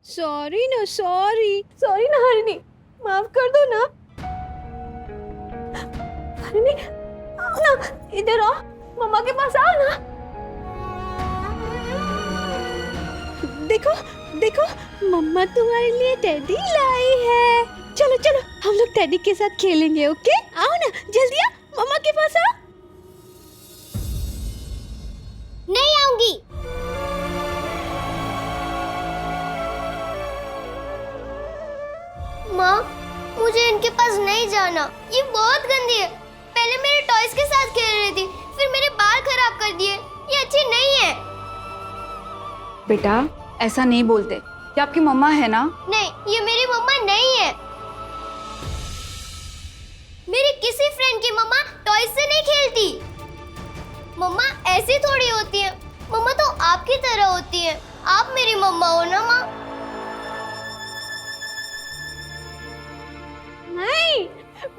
Sorry ना, sorry sorry ना हरिणी, माफ कर दो ना। हरिणी आओ ना, इधर आओ, मम्मा के पास आओ ना। देखो देखो, मम्मा तुम्हारे लिए टेडी लाई है। चलो चलो, हम लोग टेडी के साथ खेलेंगे। ओके, आओ ना, जल्दी आओ, मम्मा के पास आओ। नहीं आऊंगी। माँ, मुझे इनके पास नहीं जाना, ये बहुत गंदी है। पहले मेरे टॉयज के साथ खेल रही थी, फिर मेरे बाल खराब कर दिए, ये अच्छी नहीं है। बेटा ऐसा नहीं बोलते, ये आपकी मम्मा है ना। नहीं, ये मेरी मम्मा नहीं है। मेरी किसी फ्रेंड की मम्मा टॉयज से नहीं खेलती। मम्मा ऐसी थोड़ी होती है, मम्मा तो आपकी तरह होती है। आप मेरी मम्मा हो ना माँ। नहीं,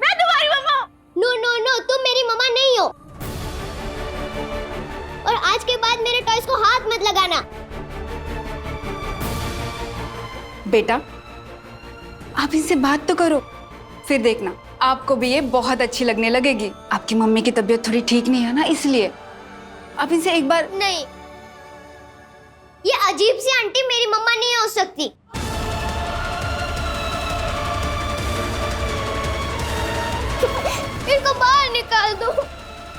मैं तुम्हारी मम्मा हूँ। नो नो नो, तुम मेरी मम्मा नहीं हो। और आज के बाद मेरे टॉयज को हाथ मत लगाना। बेटा आप इनसे बात तो करो, फिर देखना आपको भी ये बहुत अच्छी लगने लगेगी। आपकी मम्मी की तबीयत थोड़ी ठीक नहीं है ना, इसलिए आप इनसे एक बार। नहीं, ये अजीब सी आंटी मेरी मम्मा नहीं हो सकती। इनको बाहर निकाल दो।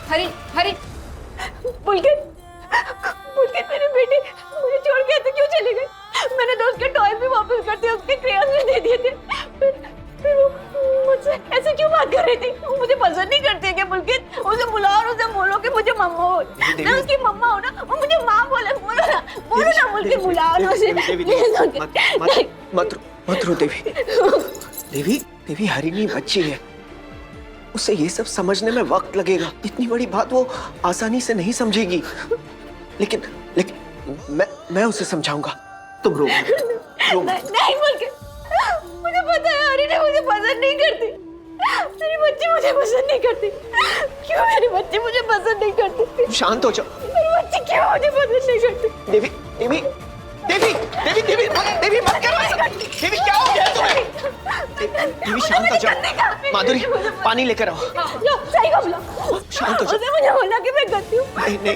हरी हरी, पुलकित, पुलकित मेरे बेटे मुझे छोड़ के ऐसे क्यों चले गए? मैंने तो उसके टॉय भी वापस कर दिए, उसके क्रेयॉन्स भी दे दिए थे। फिर वो मुझसे ऐसे क्यों बात कर रही थी? वो मुझे पसंद नहीं करती है क्या पुलकित? उसे बुलाओ और उसे बोलो कि मुझे मम्मा हो। मैं उसकी मम्मा हूँ ना, वो मुझे माँ बोले। बोलो ना पुलकित, बुलाओ ना उसे। मत रो देवी। देवी देवी हरिणी बच्ची है, उसे ये सब समझने में वक्त लगेगा। इतनी बड़ी बात वो आसानी से नहीं समझेगी। लेकिन लेकिन मैं उसे समझाऊंगा। तुम रो नहीं पुलकित, मुझे पता है हरिणी मुझे पसंद नहीं करती। मेरी बच्ची मुझे पसंद नहीं करती। क्यों मेरी बच्ची मुझे पसंद नहीं करती? शांत हो जाओ। मेरी बच्ची क्यों मुझे पसंद नहीं करती? देवी देवी देवी देवी देवी देवी मत करो ऐसा। देवी क्या हो गया तुम्हें? देवी शांत हो जाओ। माधुरी पानी लेकर आओ। लो, सही को बुलाओ। शांत हो जाओ। उसे मुझे बोला कि मैं गलती हूँ। नहीं।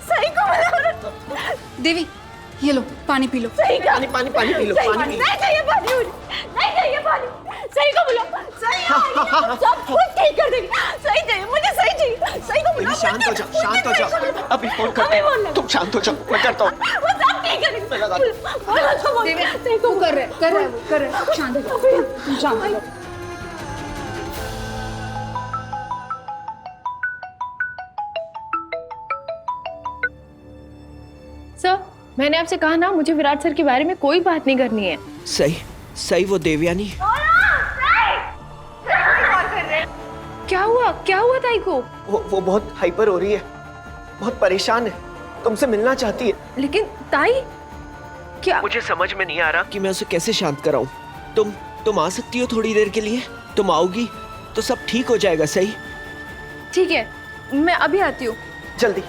सही को बुलाओ। देवी ये लो पानी पी लो। सही का पानी पी लो। पानी नहीं चाहिए पानी मुझे, नहीं चाहिए पानी। सही को बुलाओ। सही सब कुछ ठीक कर देगी। सही चाहिए मुझे, सही चाहिए। सही को बुलाओ। शांत हो जाओ। अभी फोन करते हैं। तुम शांत हो जाओ, मैं करता हूँ। वो सब ठीक करेगी। बोलो तो बोलो। सही को कर रहे शांत हो जाओ, शांत हो जाओ। सर, मैंने आपसे कहा ना, मुझे विराट सर के बारे में कोई बात नहीं करनी है। सही वो देवयानी। क्या हुआ ताई को? वो बहुत हाइपर हो रही है, बहुत परेशान है, तुमसे मिलना चाहती है। लेकिन ताई क्या? मुझे समझ में नहीं आ रहा कि मैं उसे कैसे शांत कराऊं। तुम आ सकती हो थोड़ी देर के लिए? तुम आओगी तो सब ठीक हो जाएगा। सही? ठीक है, मैं अभी आती हूँ। जल्दी।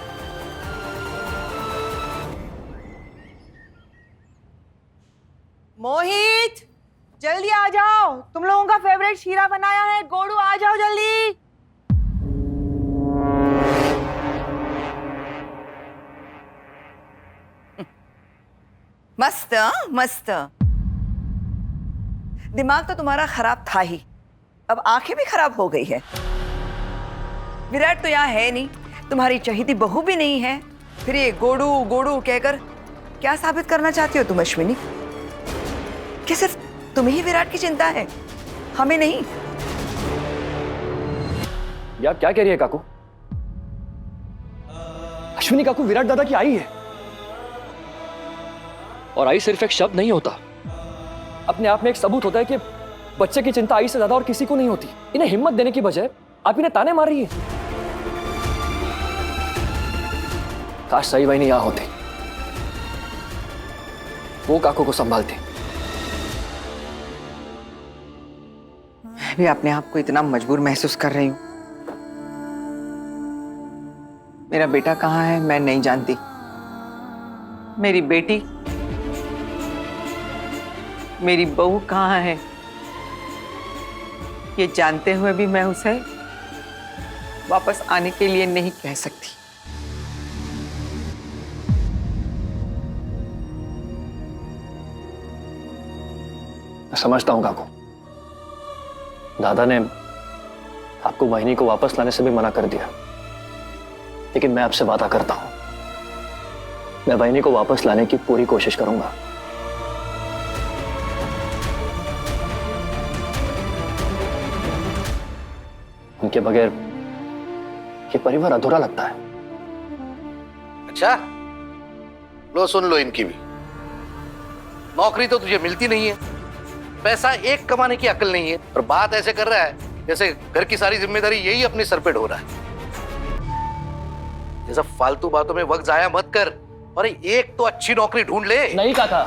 मोहित जल्दी आ जाओ, तुम लोगों का फेवरेट शीरा बनाया है। गोड़ू आ जाओ जल्दी। मस्त मस्त। दिमाग तो तुम्हारा खराब था ही, अब आंखें भी खराब हो गई है। विराट तो यहाँ है नहीं, तुम्हारी चहेती बहू भी नहीं है, फिर ये गोड़ू गोड़ू कहकर क्या साबित करना चाहती हो तुम अश्विनी? कि सिर्फ तुम्हें ही विराट की चिंता है, हमें नहीं? यार क्या कह रही है काकू? अश्विनी काकू विराट दादा की आई है, और आई सिर्फ एक शब्द नहीं होता, अपने आप में एक सबूत होता है कि बच्चे की चिंता आई से ज्यादा और किसी को नहीं होती। इन्हें हिम्मत देने की बजाय आप इन्हें ताने मार रही है। काश सही भाई नहीं यहां होते, वो काकू को संभालते। मैं भी अपने आप को इतना मजबूर महसूस कर रही हूँ। मेरा बेटा कहाँ है मैं नहीं जानती। मेरी बेटी मेरी बहू कहाँ है, ये जानते हुए भी मैं उसे वापस आने के लिए नहीं कह सकती। मैं समझता हूँ काकू, दादा ने आपको वाहिनी को वापस लाने से भी मना कर दिया, लेकिन मैं आपसे वादा करता हूं, मैं वाहिनी को वापस लाने की पूरी कोशिश करूंगा। उनके बगैर ये परिवार अधूरा लगता है। अच्छा, लो सुन लो इनकी भी। नौकरी तो तुझे मिलती नहीं है, पैसा एक कमाने की अकल नहीं है, और बात ऐसे कर रहा है जैसे घर की सारी जिम्मेदारी यही अपने सर पे ढो रहा है। ये सब फालतू बातों में वक्त जाया मत कर, और एक तो अच्छी नौकरी ढूंढ ले। नहीं काका,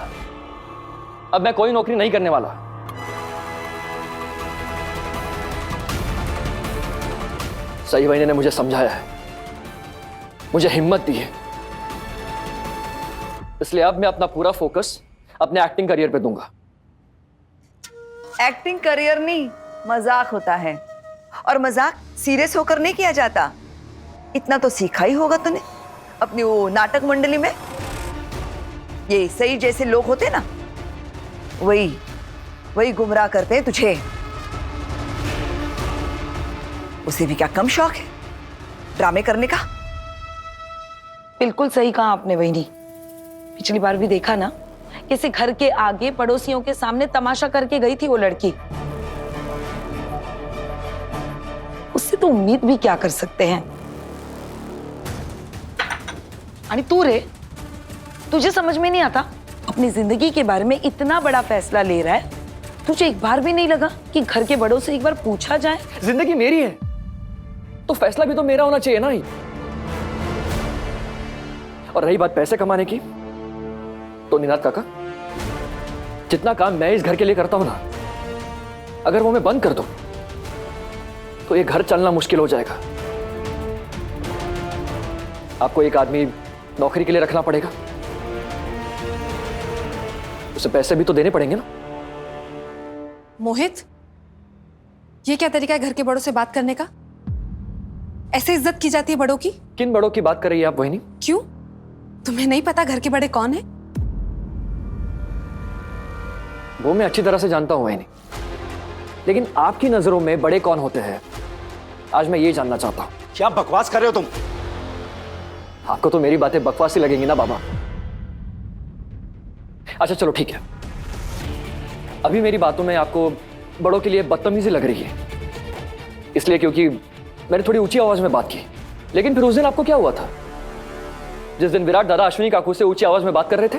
अब मैं कोई नौकरी नहीं करने वाला। सही वाहिनी ने मुझे समझाया है, मुझे हिम्मत दी है, इसलिए अब मैं अपना पूरा फोकस अपने एक्टिंग करियर पे दूंगा। एक्टिंग करियर नहीं, मजाक होता है, और मजाक सीरियस होकर नहीं किया जाता। इतना तो सीखा ही होगा तूने अपनी वो नाटक मंडली में। ये सही जैसे लोग होते ना, वही गुमराह करते हैं तुझे। उसे भी क्या कम शौक है ड्रामे करने का। बिल्कुल सही कहा आपने वहीनी। पिछली बार भी देखा ना, किसी घर के आगे पड़ोसियों के सामने तमाशा करके गई थी वो लड़की। उससे तो उम्मीद भी क्या कर सकते हैं। आणि तू रे, तुझे समझ में नहीं आता, अपनी जिंदगी के बारे में इतना बड़ा फैसला ले रहा है, तुझे एक बार भी नहीं लगा कि घर के बड़ों से एक बार पूछा जाए? जिंदगी मेरी है तो फैसला भी तो मेरा होना चाहिए ना ही। और रही बात पैसे कमाने की, तो निनाद काका, जितना काम मैं इस घर के लिए करता हूं ना, अगर वो मैं बंद कर दूं तो ये घर चलना मुश्किल हो जाएगा। आपको एक आदमी नौकरी के लिए रखना पड़ेगा, उसे पैसे भी तो देने पड़ेंगे ना। मोहित, ये क्या तरीका है घर के बड़ों से बात करने का? ऐसे इज्जत की जाती है बड़ों की? किन बड़ों की बात कर रही है आप वहीनी? क्यों, तुम्हें नहीं पता घर के बड़े कौन है? वो मैं अच्छी तरह से जानता हूं वहीनी, लेकिन आपकी नजरों में बड़े कौन होते हैं, आज मैं ये जानना चाहता हूं। क्या बकवास कर रहे हो तुम? आपको तो मेरी बातें बकवास ही लगेंगी ना बाबा। अच्छा चलो ठीक है, अभी मेरी बातों में आपको बड़ों के लिए बदतमीजी लग रही है, इसलिए क्योंकि मैंने थोड़ी ऊंची आवाज में बात की। लेकिन फिर उस दिन आपको क्या हुआ था, जिस दिन विराट दादा अश्विनी काकू से ऊंची आवाज में बात कर रहे थे?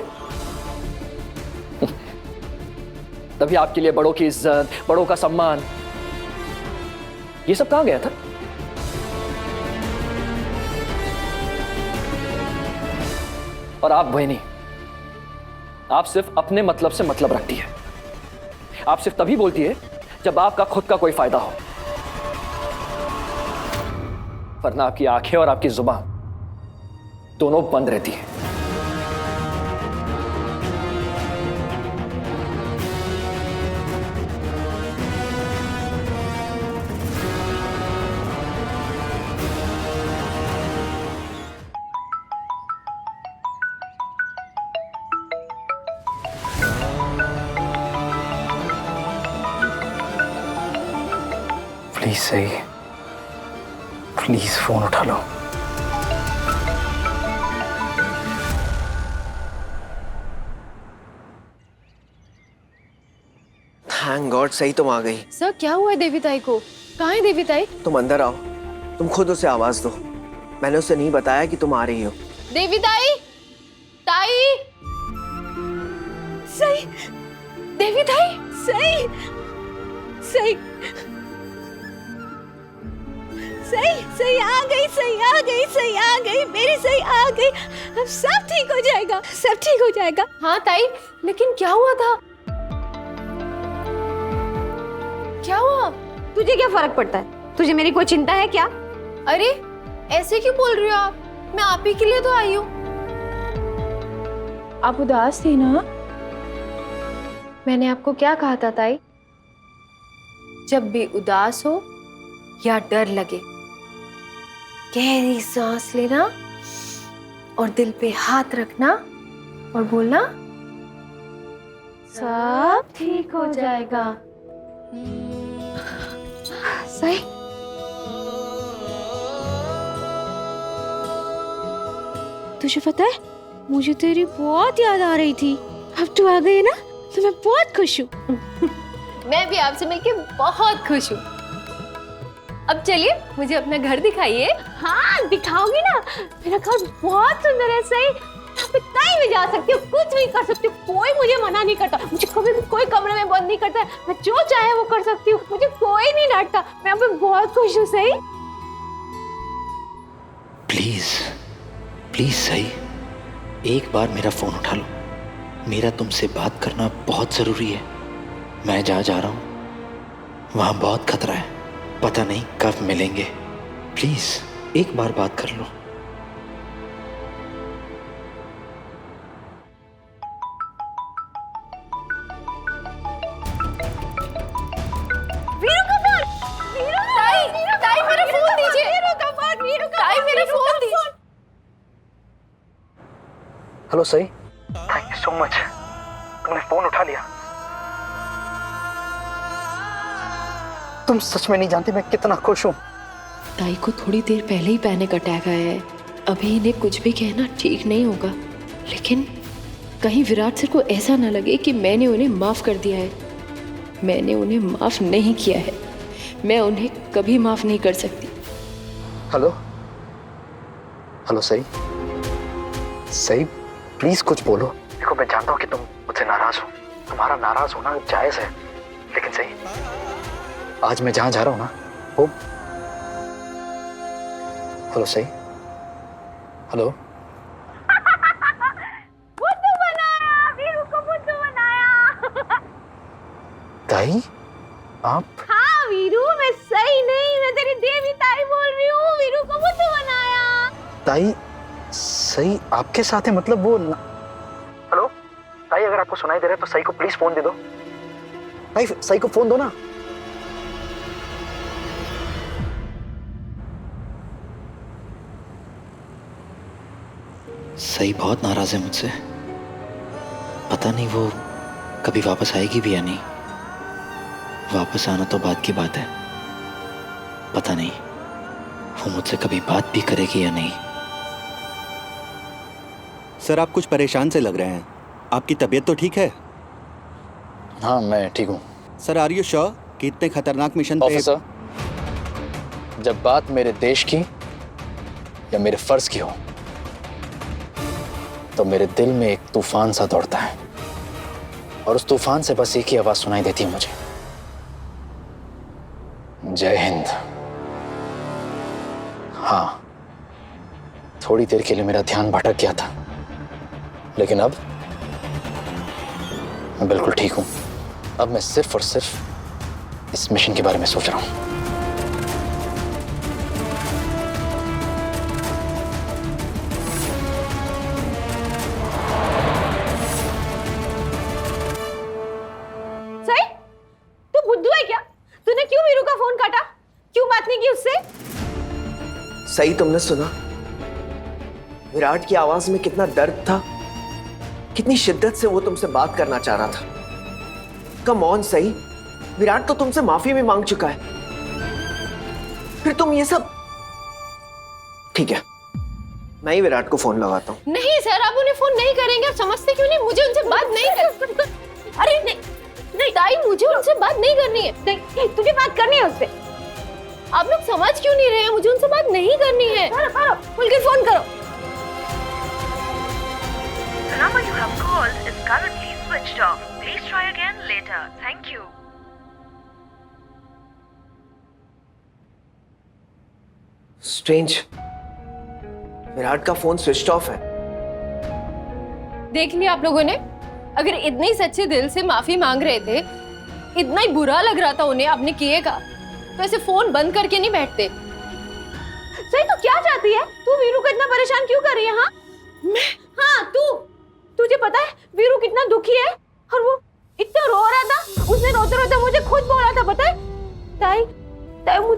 तभी आपके लिए बड़ों की इज्जत, बड़ों का सम्मान, ये सब कहां गया था? और आप वही नहीं, आप सिर्फ अपने मतलब से मतलब रखती है। आप सिर्फ तभी बोलती है जब आपका खुद का कोई फायदा हो, वरना आपकी आंखें और आपकी जुबान दोनों बंद रहती है। प्लीज सही, प्लीज फोन उठा लो। थैंक गॉड, सही तुम आ गई। सर क्या हुआ है देवी ताई को? कहाँ है देवी ताई? तुम अंदर आओ, तुम खुद उसे आवाज दो। मैंने उसे नहीं बताया कि तुम आ रही हो। देवी ताई, ताई, सही, देवी ताई, सही, सही, सही, सही आ गई, सही आ गई, सही आ गई, मेरी सही आ गई। अब सब ठीक हो जाएगा, सब ठीक हो जाएगा। हाँ ताई, लेकिन क्या हुआ था? क्या हुआ? तुझे क्या फर्क पड़ता है? तुझे मेरी कोई चिंता है क्या? अरे ऐसे क्यों बोल रही हो आप? मैं आप ही के लिए तो आई हूँ। आप उदास थी ना? मैंने आपको क्या कहा था ताई? जब भी उदास हो या डर लगे, गहरी सांस लेना और दिल पे हाथ रखना और बोलना सब ठीक हो जाएगा। सही। तुझे पता है, मुझे तेरी बहुत याद आ रही थी। अब तू आ गई ना तो मैं बहुत खुश हूँ। मैं भी आपसे मिलके बहुत खुश हूँ। अब चलिए मुझे अपना घर दिखाइए। हाँ दिखाओगी ना, मेरा घर बहुत सुंदर है। सही, यहाँ पे कहीं भी जा सकती हूँ, कुछ भी कर सकती हूँ, कोई मुझे मना नहीं करता। मुझे कभी भी कोई कमरे में बंद नहीं करता। मैं जो चाहे वो कर सकती हूँ, मुझे कोई नहीं डांटता। मैं यहाँ पे बहुत खुश हूँ। सही, प्लीज प्लीज सही, एक बार मेरा फोन उठा लो। मेरा तुमसे बात करना बहुत जरूरी है। मैं जहाँ जा रहा हूँ वहां बहुत खतरा है, पता नहीं कब मिलेंगे। प्लीज एक बार बात कर लो। वीरू का फोन, वीरू, ताई मेरा फोन दीजिए। वीरू का फोन, वीरू का ताई मेरा फोन दीजिए। हेलो सही, थैंक यू सो मच, तुमने फोन उठा लिया। तुम सच में नहीं जानती मैं कितना खुश हूँ। ताई को थोड़ी देर पहले ही पैनिक अटैक आया है। अभी इन्हें कुछ भी कहना ठीक नहीं होगा, लेकिन कहीं विराट सर को ऐसा ना लगे कि मैंने उन्हें माफ कर दिया है। मैंने उन्हें माफ नहीं किया है। मैं उन्हें कभी माफ नहीं कर सकती। हेलो हेलो सही, सही प्लीज कुछ बोलो। देखो मैं जानता हूँ कि तुम मुझसे नाराज हो, तुम्हारा नाराज होना जायज है, लेकिन सही आज मैं जहां जा रहा हूं ना वो। हेलो सही, हेलो। बुद्धू बनाया, वीरू को बुद्धू बनाया। ताई आप? हाँ वीरू, मैं सही नहीं, मैं तेरी देवी ताई बोल रही हूँ। वीरू को बुद्धू बनाया। ताई सही आपके साथ है, मतलब वो हेलो ताई, अगर आपको सुनाई दे रहा है तो सही को प्लीज फोन दे दो। ताई सही को फोन दो ना। सही बहुत नाराज है मुझसे, पता नहीं वो कभी वापस आएगी भी या नहीं। वापस आना तो बात की बात है, पता नहीं वो मुझसे कभी बात भी करेगी या नहीं। सर आप कुछ परेशान से लग रहे हैं, आपकी तबीयत तो ठीक है? हाँ मैं ठीक हूँ। सर आर यू श्योर कि इतने खतरनाक मिशन पे? ऑफिसर, जब बात मेरे देश की या मेरे फर्ज की हो तो मेरे दिल में एक तूफान सा दौड़ता है, और उस तूफान से बस एक ही आवाज सुनाई देती है मुझे, जय हिंद। हाँ, थोड़ी देर के लिए मेरा ध्यान भटक गया था, लेकिन अब मैं बिल्कुल ठीक हूं। अब मैं सिर्फ और सिर्फ इस मिशन के बारे में सोच रहा हूं। सही, तू बुद्धू है क्या? तूने क्यों वीरू का फोन काटा? क्यों बात नहीं की उससे? सही, तुमने सुना विराट की आवाज में कितना दर्द था, कितनी शिद्दत से वो तुमसे बात करना चाह रहा था। कम ऑन सही, विराट तो तुमसे माफी भी मांग चुका है, फिर तुम ये सब। ठीक है, मैं ही विराट को फोन लगाता हूँ। नहीं सर, आप उन्हें फोन नहीं करेंगे। आप समझते क्यों नहीं? मुझे उनसे बात नहीं करनी। अरे नहीं नहीं ताई, मुझे उनसे बात नहीं करनी है। नहीं, तुझे बात करनी है उससे। आप लोग समझ क्यों नहीं रहे हैं? मुझे उनसे बात नहीं करनी है। करो, पुलकित फोन करो। The number you have called is currently switched off. Please try again later. Thank you. Strange, Virat का फोन स्विच ऑफ है। देख लिया आप लोगों ने? अगर इतने ही सच्चे दिल से माफी मांग रहे थे, इतना ही बुरा लग रहा था उन्हें आपने किए का, तो ऐसे फोन बंद करके नहीं बैठते। सही, तू क्या चाहती है? तू वीरू को इतना परेशान क्यों कर रही है? हाँ मैं, हाँ तुझे पता है वीरू कितना दुखी है, और वो इतना रो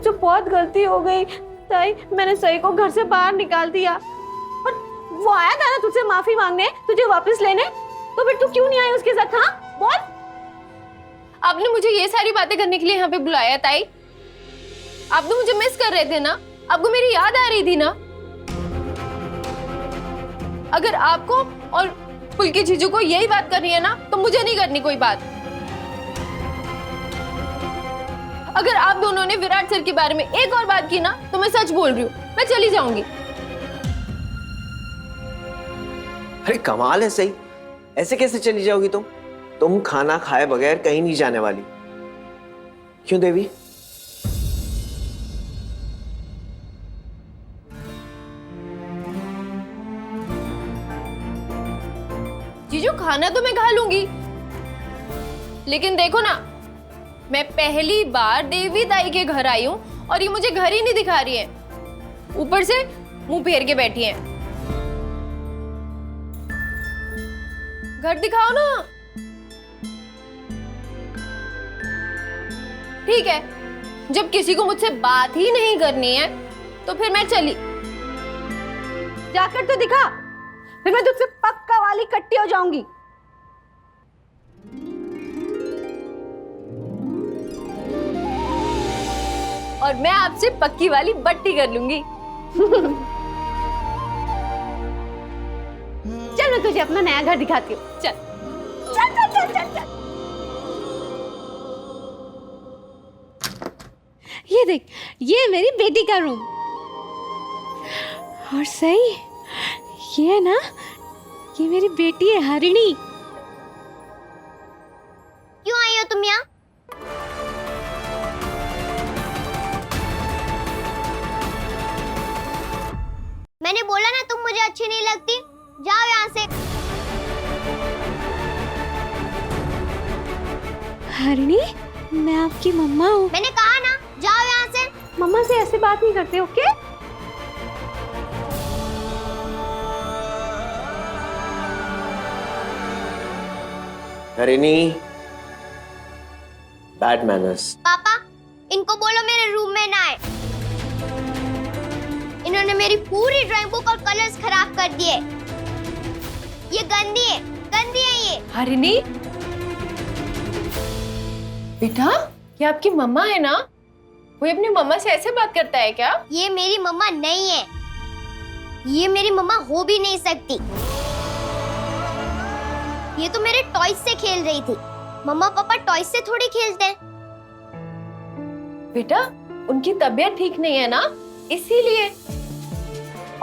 मुझसे बहुत गलती हो गई ताई। मैंने सही को घर से बाहर निकाल दिया और वो आया था ना तुझसे माफी मांगने, तुझे वापस लेने, तो फिर तू क्यों नहीं आई उसके साथ? हाँ बोल। आपने मुझे ये सारी बातें करने के लिए यहाँ पे बुलाया ताई? आप तो मुझे मिस कर रहे थे ना? आपको मेरी याद आ रही थी ना? अगर आपको और पुलकी जीजू को यही बात करनी है ना, तो मुझे नहीं करनी कोई बात। अगर आप दोनों ने विराट सर के बारे में एक और बात की ना, तो मैं सच बोल रही हूँ, मैं चली जाऊंगी। अरे कमाल है सही, ऐसे कैसे चली जाओगी तुम खाना खाए बगैर कहीं नहीं जाने वाली। क्यों देवी? जीजू खाना तो मैं खा लूंगी, लेकिन देखो ना, मैं पहली बार देवी ताई के घर आई हूँ और ये मुझे घर ही नहीं दिखा रही है, ऊपर से मुंह फेर के बैठी हैं। घर दिखाओ ना। ठीक है, जब किसी को मुझसे बात ही नहीं करनी है तो फिर मैं चली। जाकर तो दिखा, फिर मैं तुझसे पक्का वाली कट्टी हो जाऊंगी। और मैं आपसे पक्की वाली बट्टी कर लूंगी। चल मैं तुझे अपना नया घर दिखाती हूँ। चल चल चल चल चल चल। ये देख, ये मेरी बेटी का रूम। और सही, ये है ना, ये मेरी बेटी है हरिणी। क्यों आई हो तुम यहाँ? मैंने बोला ना तुम मुझे अच्छी नहीं लगती, जाओ यहाँ से। हरिणी, मैं आपकी मम्मा हूँ। मैंने कहा ना, जाओ यहाँ से। मम्मा से ऐसे बात नहीं करते, ओके? हरिणी, बैड मैनर्स। पापा, इनको बोलो मेरे रूम में ना आए। इन्होंने मेरी पूरी ड्राइंग बुक और कलर्स खराब कर दिए। ये गंदी है ये। हरिणी, बेटा, ये आपकी मम्मा है ना? कोई अपनी मम्मा से ऐसे बात करता है क्या? ये मेरी मम्मा नहीं है, ये मेरी मम्मा हो भी नहीं सकती। ये तो मेरे टॉयज से खेल रही थी। मम्मा पापा टॉयज से थोड़ी खेलते हैं। बेटा, उनकी तबीयत ठीक नहीं है ना, इसीलिए।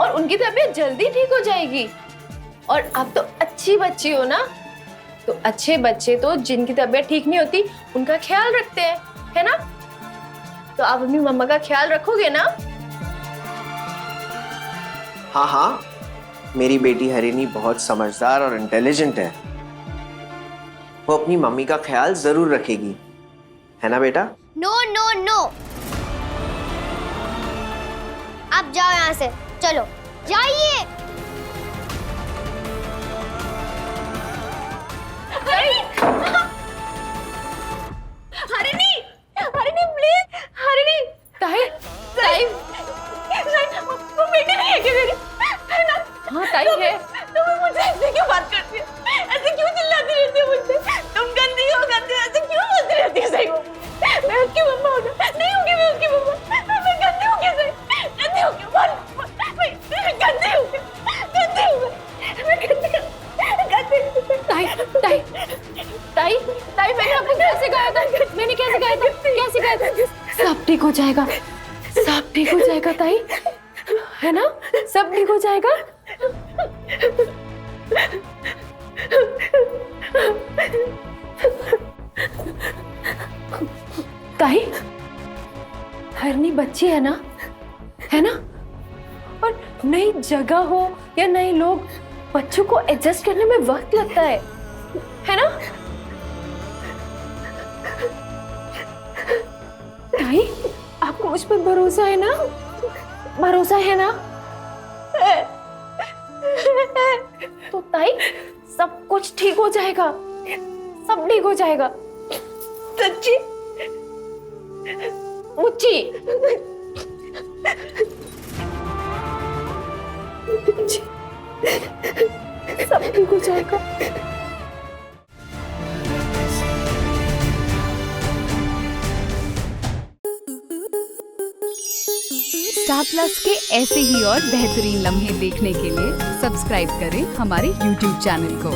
और उनकी तबीयत जल्दी ठीक हो जाएगी। और आप तो अच्छी बच्ची हो ना, तो अच्छे बच्चे तो जिनकी तबीयत ठीक नहीं होती उनका ख्याल रखते हैं, है ना? तो आप अपनी मम्मा का ख्याल रखोगे ना? हाँ हाँ, मेरी बेटी हरिणी बहुत समझदार और इंटेलिजेंट है। वो अपनी मम्मी का ख्याल जरूर रखेगी, है ना बेटा? नो नो नो, आप जाओ यहाँ से, चलो जाइए। हरिणी, हरिणी प्लीज, हरिणी। ताई, ताई, वो बेटी नहीं है क्या मेरी? है ना? हाँ ताई है। तुम मुझसे ऐसे क्यों बात करती हो? ऐसे क्यों चिल्लाती रहती हो मुझसे? तुम गंदी हो, ऐसे क्यों बोलती रहती हो? सही हो, मैं उसकी मम्मा हूँ ना? नहीं होगी मैं उसकी मम्मा? मैं गंदी हूँ क्या? सही गंदी हूँ क्या? बोल, मैं गंदी हूँ क्या? गंदी हूँ मैं गंदी हूँ। ताई, ताई, ताई, ताई, मैंने आपको कैसे कहा था? मैंने कैसे कहा था? कैसे कहा था? सब ठीक हो जाएगा, सब ठीक हो जाएगा ताई, है ना? सब ठीक हो जाएगा। ताई, हरनी बच्ची है ना, है ना? और नई जगह हो या नए लोग, बच्चों को एडजस्ट करने में वक्त लगता है ना? ताई, आपको मुझ पर भरोसा है ना? भरोसा है ना? तो ताई, सब कुछ ठीक हो जाएगा, सब ठीक हो जाएगा। सच्ची? मुच्ची सब ठीक हो जाएगा। स्टार प्लस के ऐसे ही और बेहतरीन लम्हे देखने के लिए सब्सक्राइब करें हमारे YouTube चैनल को।